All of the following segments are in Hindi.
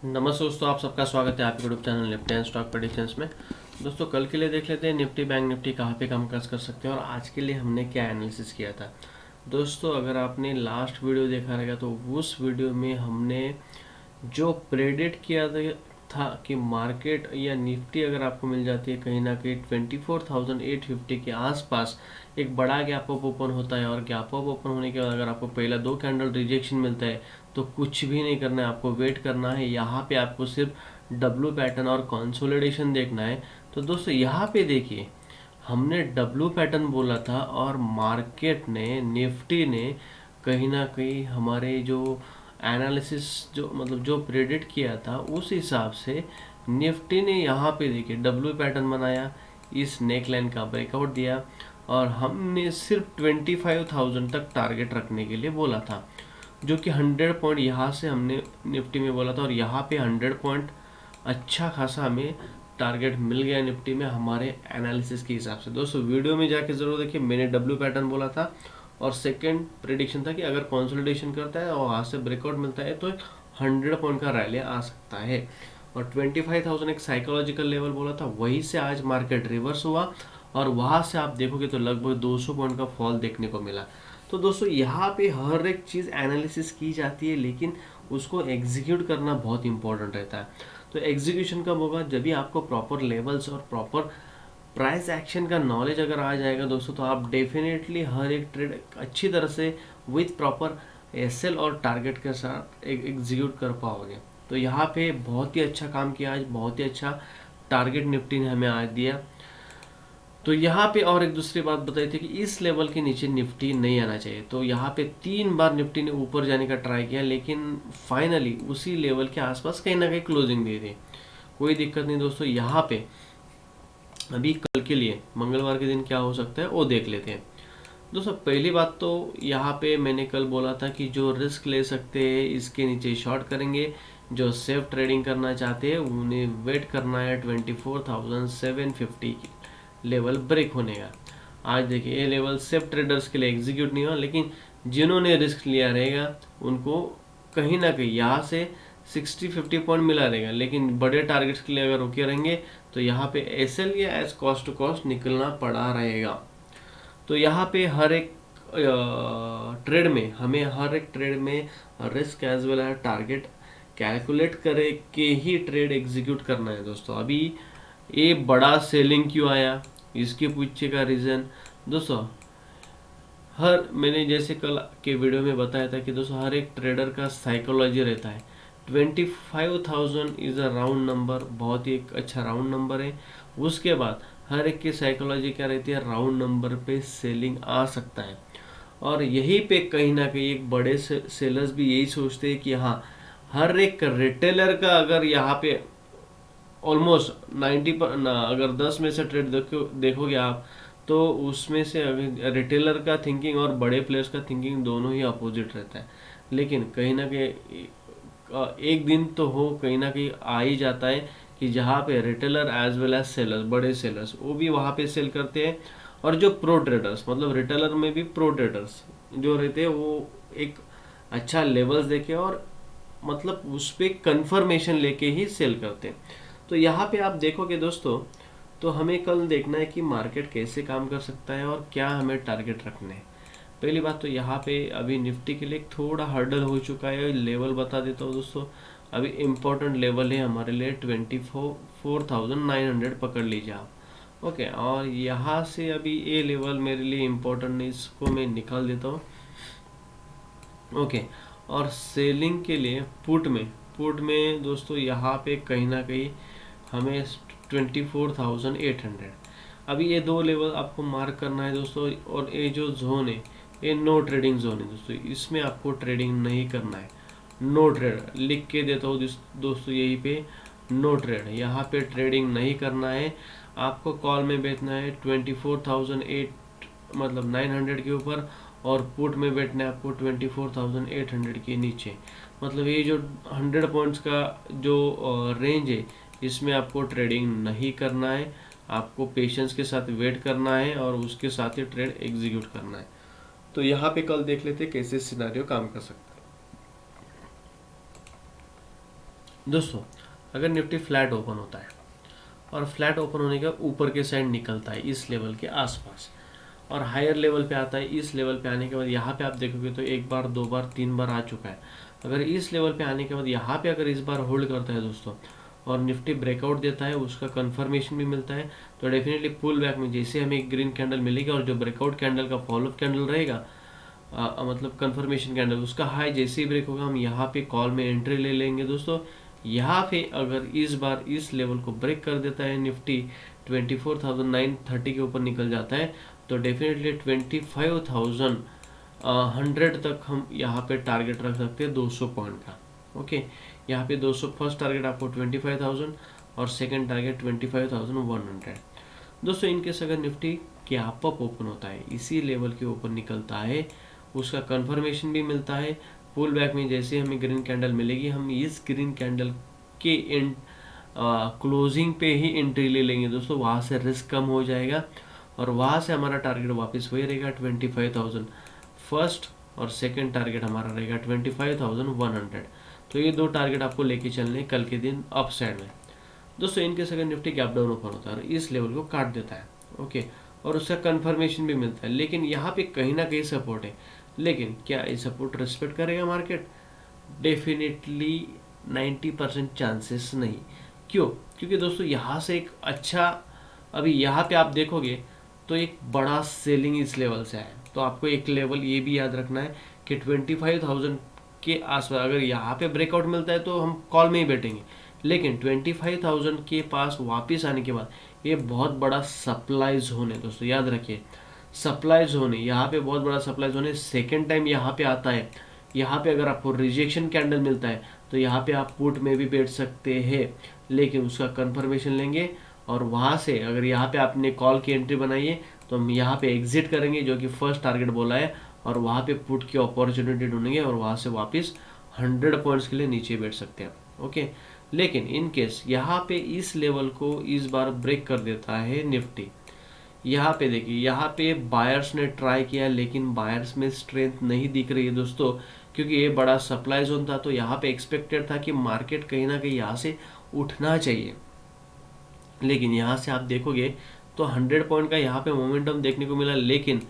नमस्ते दोस्तों, आप सबका स्वागत है आपके YouTube channel Nifty and stock predictions में। दोस्तों कल के लिए देख लेते हैं निफ्टी बैंक निफ्टी कहाँ पे कामकाज कर सकते हैं और आज के लिए हमने क्या एनालिसिस किया था। दोस्तों अगर आपने लास्ट वीडियो देखा रहेगा तो उस वीडियो में हमने जो प्रेडिक्ट किया था कि मार्केट या निफ्टी अगर आपको मिल जाती है कहीं ना कहीं 24,850 के आसपास एक बड़ा गैप अप ओपन होता है, और गैप अप ओपन होने के बाद अगर आपको पहला 2 कैंडल रिजेक्शन मिलता है तो कुछ भी नहीं करना है, आपको वेट करना है। यहाँ पे आपको सिर्फ डब्लू पैटर्न और कंसोलिडेशन देखना है। तो दोस्तों यहाँ पे देखिए, हमने डब्लू पैटर्न बोला था और मार्केट ने निफ्टी ने कहीं ना कहीं हमारे जो एनालिसिस जो मतलब जो प्रेडिक्ट किया था उस हिसाब से निफ्टी ने यहाँ पे देखिए डब्ल्यू पैटर्न बनाया, इस नेक लाइन का ब्रेकआउट दिया और हमने सिर्फ 25,000 तक टारगेट रखने के लिए बोला था, जो कि 100 पॉइंट यहाँ से हमने निफ्टी में बोला था और यहाँ पे 100 पॉइंट अच्छा खासा हमें टारगेट मिल गया निफ्टी में हमारे एनालिसिस के हिसाब से। दोस्तों वीडियो में जाके ज़रूर देखिए, मैंने डब्ल्यू पैटर्न बोला था और सेकंड प्रेडिक्शन था कि अगर कंसोलिडेशन करता है और वहाँ से ब्रेकआउट मिलता है तो 100 पॉइंट का रैली आ सकता है। और 25,000 एक साइकोलॉजिकल लेवल बोला था, वहीं से आज मार्केट रिवर्स हुआ और वहाँ से आप देखोगे तो लगभग 200 पॉइंट का फॉल देखने को मिला। तो दोस्तों यहाँ पे हर एक चीज़ एनालिसिस की जाती है, लेकिन उसको एग्जीक्यूट करना बहुत इंपॉर्टेंट रहता है। तो एग्जीक्यूशन कब होगा? जब भी आपको प्रॉपर लेवल्स और प्रॉपर प्राइस एक्शन का नॉलेज अगर आ जाएगा दोस्तों, तो आप डेफिनेटली हर एक ट्रेड अच्छी तरह से विथ प्रॉपर एसएल और टारगेट के साथ एग्जीक्यूट कर पाओगे। तो यहाँ पे बहुत ही अच्छा काम किया आज, बहुत ही अच्छा टारगेट निफ्टी ने हमें आज दिया। तो यहाँ पे और एक दूसरी बात बताई थी कि इस लेवल के नीचे निफ्टी नहीं आना चाहिए। तो यहाँ पे 3 बार निफ्टी ने ऊपर जाने का ट्राई किया, लेकिन फाइनली उसी लेवल के आसपास कहीं ना कहीं क्लोजिंग दी थी। कोई दिक्कत नहीं दोस्तों, यहाँ पे अभी कल के लिए मंगलवार के दिन क्या हो सकता है वो देख लेते हैं। दोस्तों पहली बात तो यहाँ पे मैंने कल बोला था कि जो रिस्क ले सकते हैं इसके नीचे शॉर्ट करेंगे, जो सेफ ट्रेडिंग करना चाहते हैं उन्हें वेट करना है 24,750 की लेवल ब्रेक होने का। आज देखिए ये लेवल सेफ ट्रेडर्स के लिए एग्जीक्यूट नहीं हुआ, लेकिन जिन्होंने रिस्क लिया रहेगा उनको कहीं ना कहीं यहाँ से 60-50 पॉइंट मिला रहेगा, लेकिन बड़े टारगेट्स के लिए अगर रुके रहेंगे तो यहाँ पे एसएल या एज कॉस्ट टू कॉस्ट निकलना पड़ा रहेगा। तो यहाँ पे हर एक ट्रेड में हमें हर एक ट्रेड में risk as well as target calculate करके ही ट्रेड एग्जीक्यूट करना है दोस्तों। अभी ये बड़ा सेलिंग क्यों आया, इसके पीछे का रीज़न दोस्तों, हर मैंने जैसे कल के वीडियो में बताया था कि दोस्तों हर एक ट्रेडर का साइकोलॉजी रहता है। 25,000 इज़ अ राउंड नंबर, बहुत ही एक अच्छा राउंड नंबर है। उसके बाद हर एक की साइकोलॉजी क्या रहती है, राउंड नंबर पे सेलिंग आ सकता है। और यही पे कहीं ना कहीं एक बड़े सेलर्स भी यही सोचते हैं कि हाँ, हर एक रिटेलर का अगर यहाँ पे ऑलमोस्ट 90 पर अगर 10 में से ट्रेड देखोगे आप, तो उसमें से रिटेलर का थिंकिंग और बड़े प्लेयर्स का थिंकिंग दोनों ही अपोजिट रहता है। लेकिन कहीं ना कहीं एक दिन तो हो कहीं ना कहीं आ ही जाता है कि जहाँ पे retailer as well as sellers, बड़े सेलर्स वो भी वहाँ पे सेल करते हैं, और जो प्रो ट्रेडर्स मतलब रिटेलर में भी प्रो ट्रेडर्स जो रहते हैं वो एक अच्छा लेवल्स देके और मतलब उस पर कंफर्मेशन लेके ही सेल करते हैं। तो यहाँ पे आप देखोगे दोस्तों, तो हमें कल देखना है कि मार्केट कैसे काम कर सकता है और क्या हमें टारगेट रखने हैं। पहली बात तो यहाँ पे अभी निफ्टी के लिए एक थोड़ा हर्डल हो चुका है, लेवल बता देता हूँ दोस्तों। अभी इम्पोर्टेंट लेवल है हमारे लिए 24,900 पकड़ लीजिए आप। ओके, और यहाँ से अभी ये लेवल मेरे लिए इम्पोर्टेंट नहीं, इसको मैं निकाल देता हूँ। ओके, और सेलिंग के लिए पुट में दोस्तों यहाँ पे कहीं ना कहीं हमें 24,800, अभी ये दो लेवल आपको मार्क करना है दोस्तों। और ये जो जोन है ये नो ट्रेडिंग जोन है दोस्तों, इसमें आपको ट्रेडिंग नहीं करना है। नो ट्रेड लिख के देता हूँ दोस्तों यहीं पे, नो ट्रेड, यहाँ पे ट्रेडिंग नहीं करना है। आपको कॉल में बेचना है 24,008 मतलब 900 के ऊपर, और पुट में बैठना है आपको 24,800 के नीचे। मतलब ये जो 100 पॉइंट्स का जो रेंज है इसमें आपको ट्रेडिंग नहीं करना है, आपको पेशेंस के साथ वेट करना है और उसके साथ ही ट्रेड एग्जीक्यूट करना है। तो यहाँ पे कल देख लेते हैं कैसे सिनारियो काम कर सकता है। दोस्तों अगर निफ्टी फ्लैट ओपन होता है और फ्लैट ओपन होने के बाद ऊपर के साइड निकलता है इस लेवल के आसपास और हायर लेवल पे आता है, इस लेवल पे आने के बाद यहाँ पे आप देखोगे तो एक बार, दो बार, तीन बार आ चुका है। अगर इस लेवल पे आने के बाद यहाँ पे अगर इस बार होल्ड करता है दोस्तों और निफ्टी ब्रेकआउट देता है, उसका कंफर्मेशन भी मिलता है, तो डेफिनेटली पुल बैक में जैसे हमें एक ग्रीन कैंडल मिलेगी और जो ब्रेकआउट कैंडल का फॉलोअप कैंडल रहेगा, मतलब कंफर्मेशन कैंडल, उसका हाई जैसे ही ब्रेक होगा हम यहाँ पे कॉल में एंट्री ले लेंगे दोस्तों। यहाँ पे अगर इस बार इस लेवल को ब्रेक कर देता है, निफ्टी 24,930 के ऊपर निकल जाता है, तो डेफिनेटली 25,100 तक हम यहाँ पे टारगेट रख सकते हैं 200 पॉइंट का। ओके, यहाँ पे 200 फर्स्ट टारगेट आपको 25,000 और सेकंड टारगेट 25,100। दोस्तों इनकेस अगर निफ्टी गैप अप ओपन होता है, इसी लेवल के ऊपर निकलता है, उसका कंफर्मेशन भी मिलता है, पुल बैक में जैसे हमें ग्रीन कैंडल मिलेगी, हम इस ग्रीन कैंडल के एंड क्लोजिंग पे ही एंट्री ले लेंगे दोस्तों। वहाँ से रिस्क कम हो जाएगा और वहाँ से हमारा टारगेट वापस वही रहेगा 25,000 फर्स्ट और सेकंड टारगेट हमारा रहेगा 25,100। तो ये दो टारगेट आपको लेके चलने कल के दिन अप साइड में। दोस्तों इनकेस अगर निफ्टी गैप डाउन ओपन होता है और इस लेवल को काट देता है, ओके, और उसका कंफर्मेशन भी मिलता है, लेकिन यहाँ पे कहीं ना कहीं सपोर्ट है, लेकिन क्या ये सपोर्ट रिस्पेक्ट करेगा मार्केट? डेफिनेटली 90% चांसेस नहीं। क्यों? क्योंकि दोस्तों यहाँ से एक अच्छा, अभी यहाँ पे आप देखोगे तो एक बड़ा सेलिंग इस लेवल से है, तो आपको एक लेवल ये भी याद रखना है कि 25,000 के आसपास अगर यहाँ पे ब्रेकआउट मिलता है तो हम कॉल में ही बैठेंगे, लेकिन 25,000 के पास वापस आने के बाद ये बहुत बड़ा सप्लाई जोन है दोस्तों, याद रखिए, सप्लाई जोन है, यहाँ पे बहुत बड़ा सप्लाई जोन है। सेकेंड टाइम यहाँ पे आता है, यहाँ पे अगर आपको रिजेक्शन कैंडल मिलता है तो यहाँ पे आप पुट में भी बैठ सकते हैं, लेकिन उसका कंफर्मेशन लेंगे और वहाँ से अगर यहाँ पे आपने कॉल की एंट्री बनाई है तो हम यहाँ पे एग्जिट करेंगे जो कि फर्स्ट टारगेट बोला है, और वहाँ पे पुट की अपॉर्चुनिटी ढूंढेंगे और वहाँ से वापस 100 पॉइंट्स के लिए नीचे बैठ सकते हैं। ओके, लेकिन इन केस यहाँ पे इस लेवल को इस बार ब्रेक कर देता है निफ्टी, यहाँ पे देखिए, यहाँ पे बायर्स ने ट्राई किया लेकिन बायर्स में स्ट्रेंथ नहीं दिख रही है दोस्तों, क्योंकि ये बड़ा सप्लाई जोन था, तो यहाँ पे एक्सपेक्टेड था कि मार्केट कहीं ना कहीं यहाँ से उठना चाहिए, लेकिन यहाँ से आप देखोगे तो 100 पॉइंट का यहाँ पे मोमेंटम देखने को मिला, लेकिन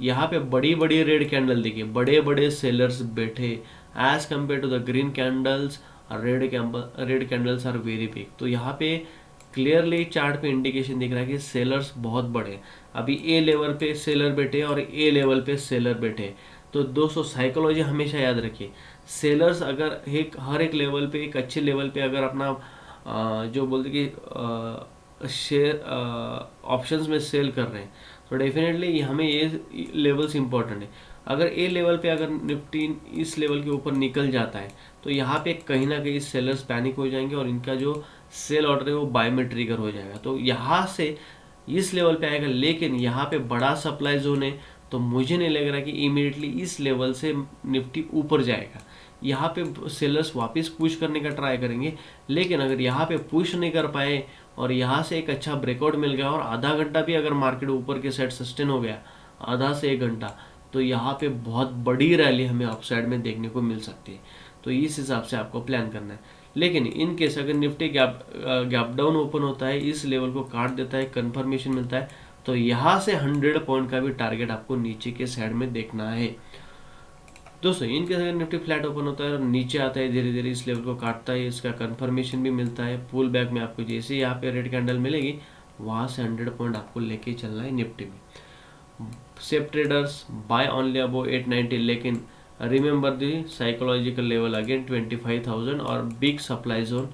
यहाँ पे बड़ी बड़ी रेड कैंडल देखिए, बड़े बड़े सेलर्स बैठे as compare to the green candles, red candles are very big. तो यहाँ पे क्लियरली चार्ट पे इंडिकेशन दिख रहा है कि सेलर्स बहुत बड़े, अभी ए लेवल पे सेलर बैठे और ए लेवल पे सेलर बैठे। तो दोस्तों साइकोलॉजी हमेशा याद रखिए, सेलर्स अगर एक हर एक लेवल पे, एक अच्छे लेवल पे अगर अपना जो बोलते कि शेयर ऑप्शंस में सेल कर रहे हैं, तो डेफिनेटली हमें ये लेवल्स इंपॉर्टेंट है। अगर ए लेवल पे अगर निफ्टी इस लेवल के ऊपर निकल जाता है तो यहाँ पे कहीं ना कहीं सेलर्स पैनिक हो जाएंगे और इनका जो सेल ऑर्डर है वो बाय में ट्रिगर हो जाएगा, तो यहाँ से इस लेवल पे आएगा, लेकिन यहाँ पे बड़ा सप्लाई जोन है, तो मुझे नहीं लग रहा कि इमीडिएटली इस लेवल से निफ्टी ऊपर जाएगा। यहाँ पे सेलर्स वापस पुश करने का ट्राई करेंगे, लेकिन अगर यहाँ पे पुश नहीं कर पाए और यहाँ से एक अच्छा ब्रेकआउट मिल गया और आधा घंटा भी अगर मार्केट ऊपर के साइड सस्टेन हो गया, आधा से एक घंटा, तो यहाँ पे बहुत बड़ी रैली हमें अपसाइड में देखने को मिल सकती है। तो इस हिसाब से आपको प्लान करना है। लेकिन इन केस अगर निफ्टी गैप डाउन ओपन होता है, इस लेवल को काट देता है, कंफर्मेशन मिलता है, तो यहाँ से 100 पॉइंट का भी टारगेट आपको नीचे के साइड में देखना है दोस्तों। इनके अगर निफ्टी फ्लैट ओपन होता है और नीचे आता है धीरे धीरे, इस लेवल को काटता है, इसका कंफर्मेशन भी मिलता है, पुल बैक में आपको जैसे यहाँ पे रेड कैंडल मिलेगी वहाँ से 100 पॉइंट आपको लेके चलना है निफ्टी में। सेफ ट्रेडर्स बाय ओनली अबो 890, लेकिन remember the psychological level again 25,000 और बिग सप्लाई जोन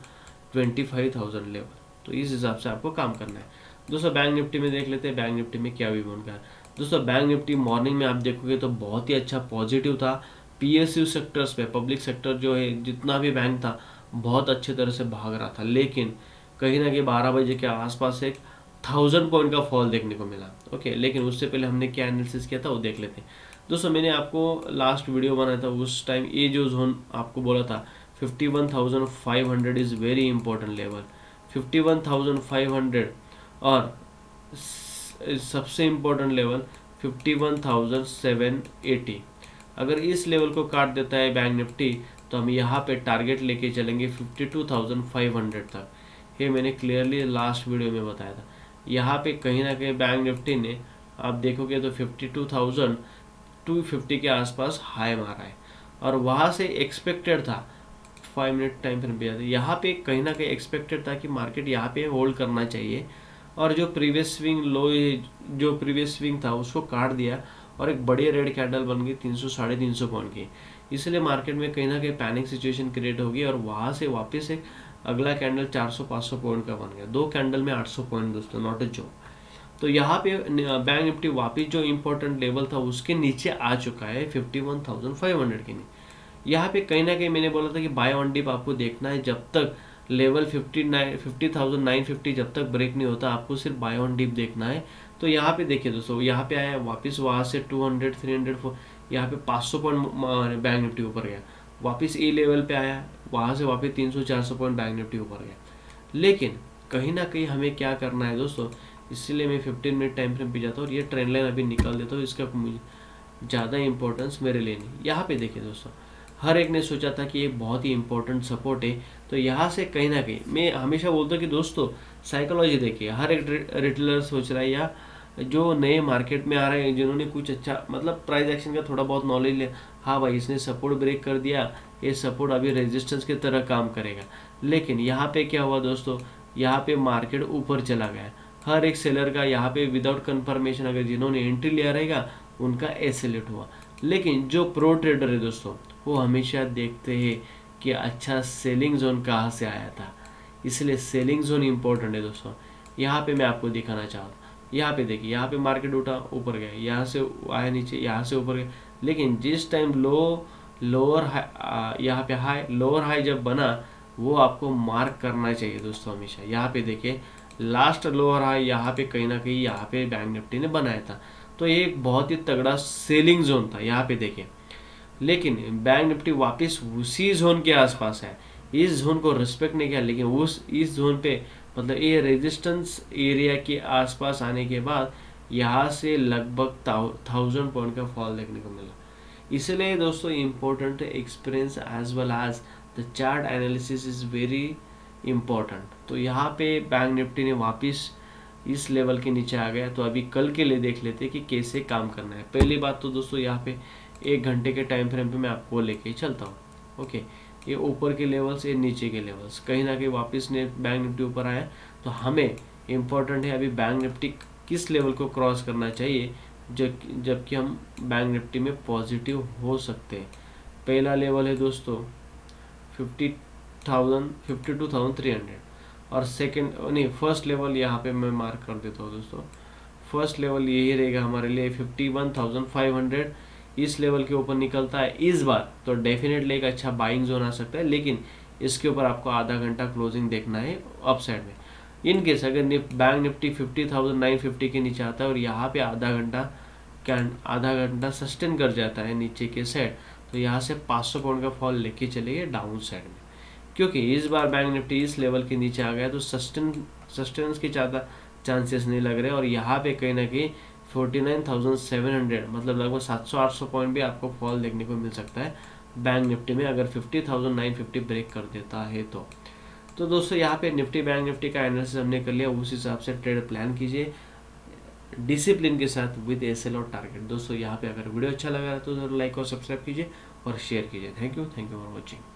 25,000 लेवल। तो इस हिसाब से आपको काम करना है दोस्तों। बैंक निफ्टी में देख लेते हैं, बैंक निफ्टी में क्या विवरण का है दोस्तों। बैंक निफ्टी मॉर्निंग में आप देखोगे तो बहुत ही अच्छा पॉजिटिव था, पीएसयू सेक्टर्स पे, पब्लिक सेक्टर जो है जितना भी बैंक था बहुत अच्छे तरह से भाग रहा था, लेकिन कहीं ना कहीं 12 बजे के आसपास एक 1000 पॉइंट का फॉल देखने को मिला। ओके, लेकिन उससे पहले हमने क्या एनालिसिस किया था वो देख लेते हैं दोस्तों। मैंने आपको लास्ट वीडियो बनाया था, उस टाइम ये जो जोन आपको बोला था 51,500 इज़ वेरी इंपॉर्टेंट लेवल, 51,500 और सबसे इम्पोर्टेंट लेवल 51,780। अगर इस लेवल को काट देता है बैंक निफ्टी तो हम यहाँ पे टारगेट लेके चलेंगे 52,500 तक। ये मैंने क्लियरली लास्ट वीडियो में बताया था। यहाँ पे कहीं ना कहीं बैंक निफ्टी ने आप देखोगे तो 52,250 के आसपास हाई मारा है, और वहाँ से एक्सपेक्टेड था 5 मिनट टाइम फ्रेम पे, यहाँ पे कहीं ना कहीं एक्सपेक्टेड था कि मार्केट यहाँ पे होल्ड करना चाहिए, और जो प्रीवियस स्विंग लो, जो प्रीवियस स्विंग था उसको काट दिया और एक बड़ी रेड कैंडल बन गई 300 350 पॉइंट की। इसलिए मार्केट में कहीं ना कहीं पैनिक सिचुएशन क्रिएट होगी, और वहाँ से वापस एक अगला कैंडल 400-500 पॉइंट का बन गया। 2 कैंडल में 800 पॉइंट दोस्तों, नॉट अ जोक। तो यहाँ पे बैंक निफ्टी वापस जो इंपॉर्टेंट लेवल था उसके नीचे आ चुका है 51,500 के नीचे। यहाँ पे कहीं ना कहीं मैंने बोला था कि बाय ऑन डिप आपको देखना है, जब तक लेवल 50,950 जब तक ब्रेक नहीं होता आपको सिर्फ बाय ऑन डिप देखना है। तो यहाँ पे देखिए दोस्तों, यहाँ पे आया वापस, वहाँ से 200 300 यहाँ पे 500 पॉइंट बैंक निफ्टी ऊपर गया, वापस ए लेवल पे आया, वहाँ से वापस 300-400 पॉइंट बैंक निफ्टी ऊपर गया। लेकिन कहीं ना कहीं हमें क्या करना है दोस्तों, इसलिए मैं 15 मिनट टाइम फ्रेम पे जाता हूँ और ये ट्रेंड लाइन अभी निकाल देता हूँ, इसका मुझे ज़्यादा इंपॉर्टेंस मेरे लिए नहीं। यहाँ पे देखिए दोस्तों, हर एक ने सोचा था कि ये बहुत ही इंपॉर्टेंट सपोर्ट है, तो यहाँ से कहीं ना कहीं मैं हमेशा बोलता हूँ कि दोस्तों साइकोलॉजी देखिए, हर एक रिटेलर सोच रहा है, या जो नए मार्केट में आ रहे हैं जिन्होंने कुछ अच्छा मतलब प्राइस एक्शन का थोड़ा बहुत नॉलेज लिया, हाँ भाई इसने सपोर्ट ब्रेक कर दिया, ये सपोर्ट अभी रेजिस्टेंस की तरह काम करेगा। लेकिन यहाँ पे क्या हुआ दोस्तों, यहाँ पे मार्केट ऊपर चला गया, हर एक सेलर का यहाँ पे विदाउट कंफर्मेशन अगर जिन्होंने एंट्री लिया रहेगा उनका एसेलेट हुआ। लेकिन जो प्रो ट्रेडर है दोस्तों, वो हमेशा देखते हैं कि अच्छा सेलिंग जोन कहाँ से आया था, इसलिए सेलिंग जोन इंपॉर्टेंट है दोस्तों। यहाँ पे मैं आपको दिखाना चाहता हूँ, यहाँ पे देखिए, यहाँ पे मार्केट उठा ऊपर गया, यहाँ से आया नीचे, यहाँ से ऊपर गया, लेकिन जिस टाइम लोअर हाई, यहाँ पे हाई लोअर हाई जब बना वो आपको मार्क करना चाहिए दोस्तों हमेशा। यहाँ पे देखिए लास्ट लोअर हाई यहाँ पे कहीं ना कहीं यहाँ पे बैंक निफ्टी ने बनाया था, तो ये एक बहुत ही तगड़ा सेलिंग जोन था यहाँ पे देखिए। लेकिन बैंक निफ्टी वापस उसी जोन के आसपास है, इस जोन को रिस्पेक्ट नहीं किया, लेकिन इस जोन पे मतलब ये रेजिस्टेंस एरिया के आसपास आने के बाद यहाँ से लगभग 1000 पॉइंट का फॉल देखने को मिला। इसलिए दोस्तों important experience as well as the chart analysis is very important. तो यहाँ पे बैंक निफ्टी ने वापस इस लेवल के नीचे आ गया, तो अभी कल के लिए देख लेते कि कैसे काम करना है। पहली बात तो दोस्तों यहाँ पे 1 घंटे के टाइम फ्रेम पे मैं आपको लेके चलता हूँ। ओके, ये ऊपर के लेवल्स, ये नीचे के लेवल्स, कहीं ना कहीं वापस ने बैंक निफ्टी ऊपर आया, तो हमें इम्पोर्टेंट है अभी बैंक निफ्टी किस लेवल को क्रॉस करना चाहिए जबकि हम बैंक निफ्टी में पॉजिटिव हो सकते हैं। पहला लेवल है दोस्तों 52,300, और सेकंड नहीं फर्स्ट लेवल यहाँ पे मैं मार्क कर देता हूँ दोस्तों। फर्स्ट लेवल यही रहेगा हमारे लिए 51,500। इस लेवल के ऊपर निकलता है इस बार तो डेफिनेटली एक अच्छा बाइंग जोन आ सकता है, लेकिन इसके ऊपर आपको आधा घंटा क्लोजिंग देखना है अपसाइड में। इन केस अगर बैंक निफ्टी 50,950 के नीचे आता है और यहाँ पे आधा घंटा सस्टेन कर जाता है नीचे के साइड, तो यहाँ से 500 पॉइंट का फॉल लेके चलेंगे डाउन साइड में, क्योंकि इस बार बैंक निफ्टी इस लेवल के नीचे आ गया तो सस्टेनेंस के ज़्यादा चांसेस नहीं लग रहे, और यहाँ पे कहीं ना कहीं 49,700 मतलब लगभग 700-800 पॉइंट भी आपको फॉल देखने को मिल सकता है बैंक निफ्टी में, अगर 50,950 ब्रेक कर देता है तो दोस्तों यहाँ पे निफ्टी बैंक निफ्टी का एनालिसिस हमने कर लिया, उस हिसाब से ट्रेड प्लान कीजिए डिसिप्लिन के साथ विद एसएल और टारगेट। दोस्तों यहाँ पे अगर वीडियो अच्छा लगा तो जरूर लाइक और सब्सक्राइब कीजिए और शेयर कीजिए। Thank you for watching.